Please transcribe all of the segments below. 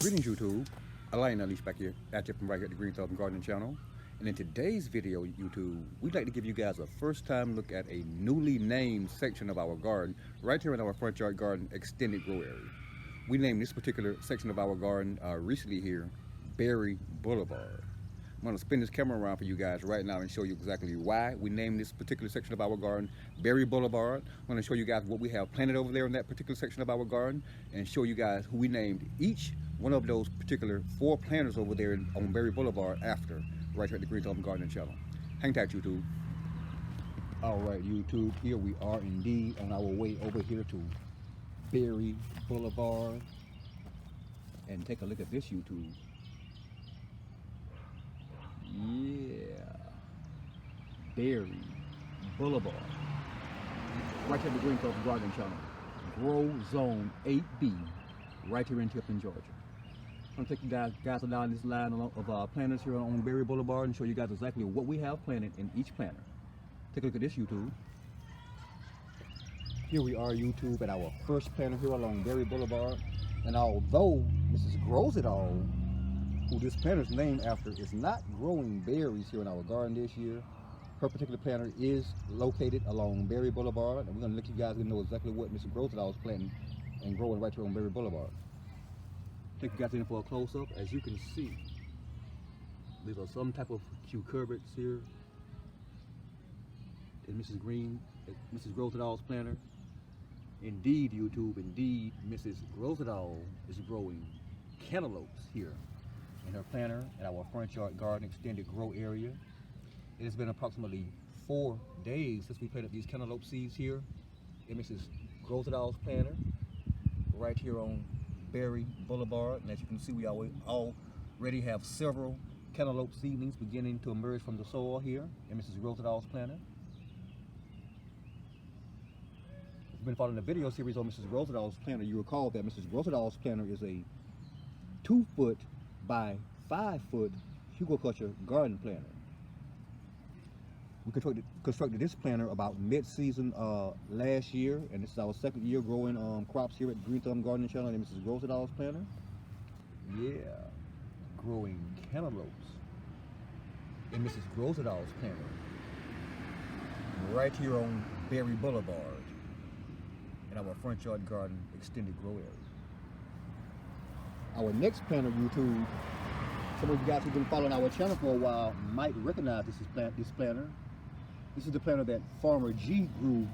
Greetings YouTube, Alain Unleashed back here at Tifton right here at the Green Thumb Gardening channel. And in today's video, YouTube, we'd like to give you guys a first time look at a newly named section of our garden right here in our front yard garden extended grow area. We named this particular section of our garden recently here, Berry Boulevard. I'm going to spin this camera around for you guys right now and show you exactly why we named this particular section of our garden Berry Boulevard. I'm going to show you guys what we have planted over there in that particular section of our garden and show you guys who we named each one of those particular 4 planters over there on Berry Boulevard after, right here at the Green Thumb Gardening channel. Hang tight, YouTube. All right, YouTube, here we are indeed on our way over here to Berry Boulevard. And take a look at this, YouTube. Yeah, Berry Boulevard, right here at the Green Thumb Gardening channel. Grow Zone 8B, right here in Tifton, Georgia. I'm going to take you guys down this line of planters here on Berry Boulevard and show you guys exactly what we have planted in each planter. Take a look at this, YouTube. Here we are, YouTube, at our first planter here along Berry Boulevard. And although Mrs. Grows It All, who this planter is named after, is not growing berries here in our garden this year, her particular planter is located along Berry Boulevard, and we're going to let you guys know exactly what Mrs. Grows It All is planting and growing right here on Berry Boulevard. Take you guys in for a close-up. As you can see, these are some type of cucurbits here in Mrs. Grows It All's planter. Indeed, YouTube, indeed, Mrs. Grows It All is growing cantaloupes here in her planter at our front yard garden extended grow area. It has been approximately 4 days since we planted these cantaloupe seeds here in Mrs. Grows It All's planter right here on Berry Boulevard. And as you can see, we already have several cantaloupe seedlings beginning to emerge from the soil here in Mrs. Grows It All's planter. If you've been following the video series on Mrs. Grows It All's planter, you recall that Mrs. Grows It All's planter is a 2-foot by 5-foot hugelkultur garden planter. We constructed this planter about mid-season last year, and this is our second year growing crops here at Green Thumb Gardening channel and Mrs. Grows It All's planter. Yeah, growing cantaloupes in Mrs. Grows It All's planter right here on Berry Boulevard in our front yard garden extended grow area. Our next planter, YouTube, some of you guys who've been following our channel for a while might recognize this planter. This is the planter that Farmer G grew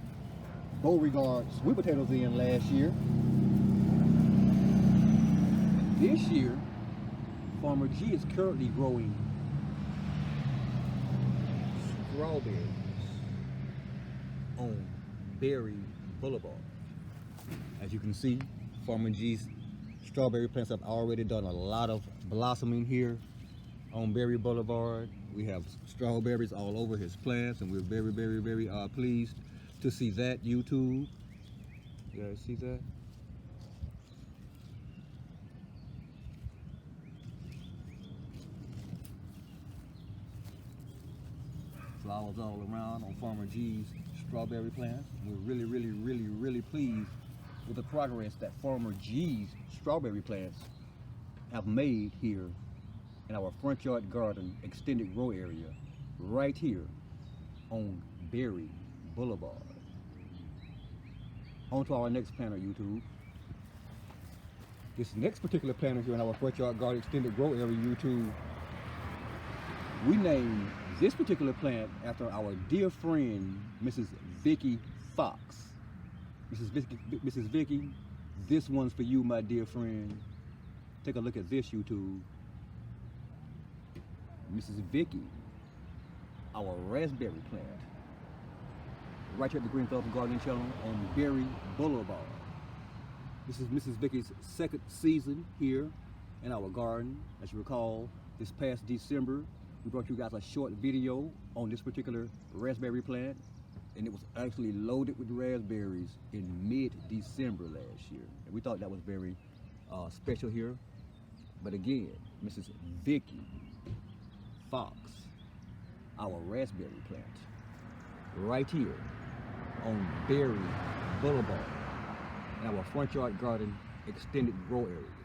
Beauregard sweet potatoes in last year. And this year, Farmer G is currently growing strawberries on Berry Boulevard. As you can see, Farmer G's strawberry plants have already done a lot of blossoming here on Berry Boulevard. We have strawberries all over his plants, and we're very, very, very pleased to see that, YouTube. You guys see that? Flowers all around on Farmer G's strawberry plants. We're really, really, really, really pleased with the progress that Farmer G's strawberry plants have made here in our front yard garden extended grow area right here on Berry Boulevard. On to our next planter, YouTube. This next particular planter here in our front yard garden extended grow area, YouTube, we named this particular plant after our dear friend, Mrs. Vicky Fox. Mrs. Vicky, this one's for you, my dear friend. Take a look at this, YouTube. Mrs. Vicky, our raspberry plant, right here at the Green Thumb Gardening channel on Berry Boulevard. This is Mrs. Vicky's second season here in our garden. As you recall, this past December, we brought you guys a short video on this particular raspberry plant, and it was actually loaded with raspberries in mid-December last year. And we thought that was very special here. But again, Mrs. Vicky Fox, our raspberry plant, right here on Berry Boulevard in our front yard garden extended grow area.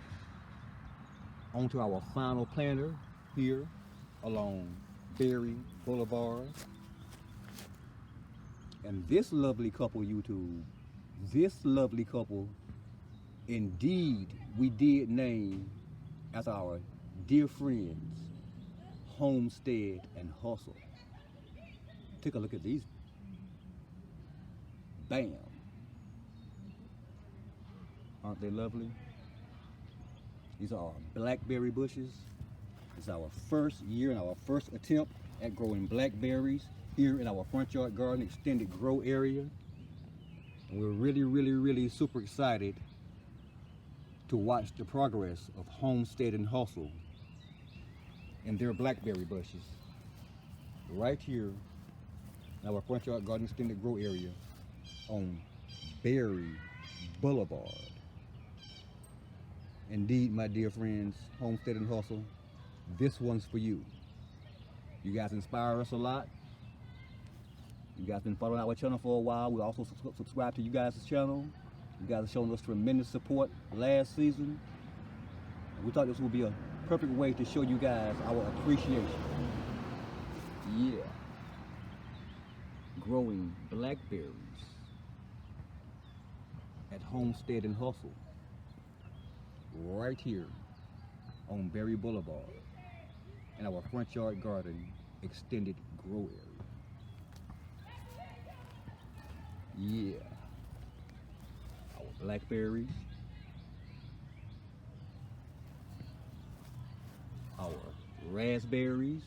onto our final planter here along Berry Boulevard. And this lovely couple, YouTube, this lovely couple, indeed, we did name as our dear friends, Homestead and Hustle. Take a look at these. Bam. Aren't they lovely? These are our blackberry bushes. It's our first year and our first attempt at growing blackberries here in our front yard garden extended grow area. And we're really super excited to watch the progress of Homestead and Hustle and their blackberry bushes right here in our front yard garden extended grow area on Berry Boulevard. Indeed, my dear friends, Homestead and Hustle, this one's for you. You guys inspire us a lot. You guys been following our channel for a while. We also subscribe to you guys' channel. You guys have shown us tremendous support last season. We thought this would be a perfect way to show you guys our appreciation. Yeah. Growing blackberries at Homestead and Hustle right here on Berry Boulevard in our front yard garden extended grow area. Yeah. Our blackberries, our raspberries,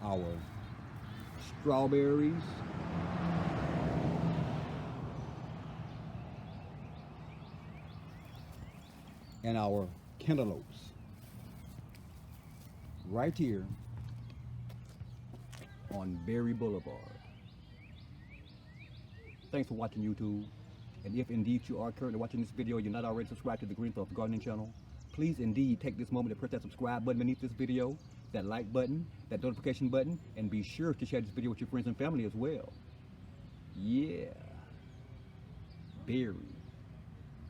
our strawberries, and our cantaloupes right here on Berry Boulevard. Thanks for watching, YouTube. And if indeed you are currently watching this video, you're not already subscribed to the Green Thumb Gardening channel, please indeed take this moment to press that subscribe button beneath this video, that like button, that notification button, and be sure to share this video with your friends and family as well. Yeah. Berry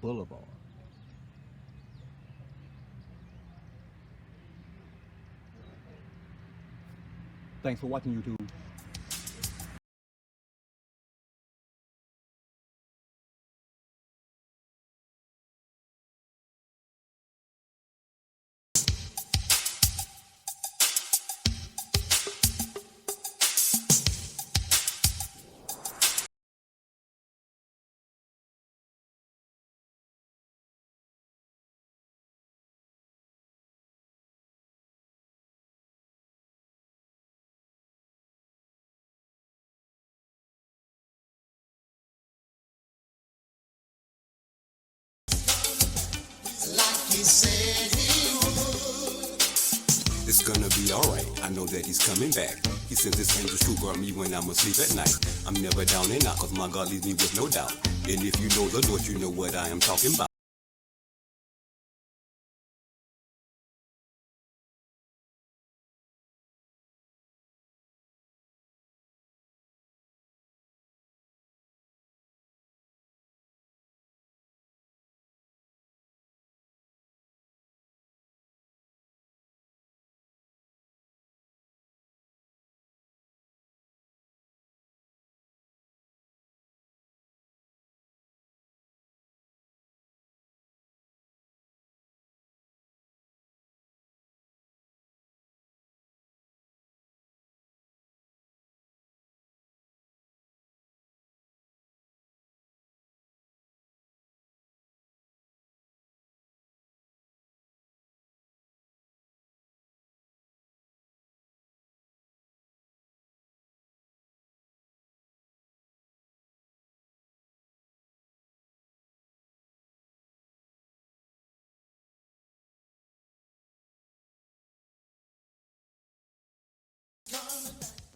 Boulevard. Thanks for watching, YouTube. It's gonna be alright, I know that he's coming back. He sends his angels to guard me when I'm asleep at night. I'm never down and out, cause my God leads me with no doubt. And if you know the Lord, you know what I am talking about. Coming back.